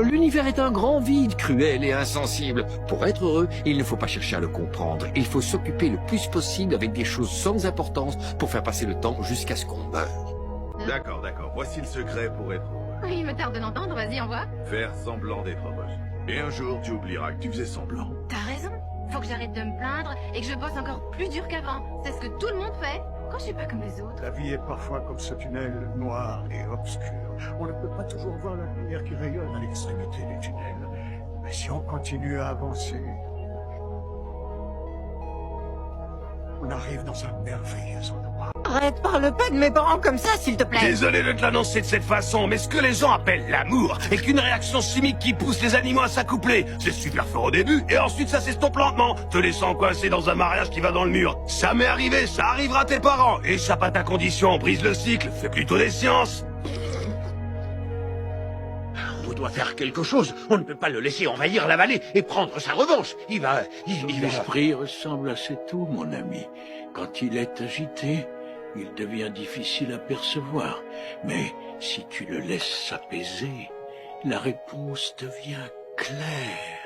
L'univers est un grand vide, cruel et insensible. Pour être heureux, il ne faut pas chercher à le comprendre. Il faut s'occuper le plus possible avec des choses sans importance pour faire passer le temps jusqu'à ce qu'on meure. D'accord, d'accord. Voici le secret pour être heureux. Oui, il me tarde de l'entendre, vas-y, envoie. Faire semblant d'être heureuse. Et un jour, tu oublieras que tu faisais semblant. T'as raison. Faut que j'arrête de me plaindre et que je bosse encore plus dur qu'avant. C'est ce que tout le monde fait. Quand je suis pas comme les autres. La vie est parfois comme ce tunnel noir et obscur. On ne peut pas toujours voir la lumière qui rayonne à l'extrémité du tunnel. Mais si on continue à avancer, on arrive dans un merveilleux endroit. Arrête, parle pas de mes parents comme ça, s'il te plaît. Désolé de te l'annoncer de cette façon, mais ce que les gens appellent l'amour est qu'une réaction chimique qui pousse les animaux à s'accoupler. C'est super fort au début, et ensuite ça s'estompe lentement, te laissant coincé dans un mariage qui va dans le mur. Ça m'est arrivé, ça arrivera à tes parents. Échappe à ta condition, brise le cycle, fais plutôt des sciences. On doit faire quelque chose. On ne peut pas le laisser envahir la vallée et prendre sa revanche. Il va... L'esprit ressemble à cet eau, mon ami. Quand il est agité, il devient difficile à percevoir. Mais si tu le laisses s'apaiser, la réponse devient claire.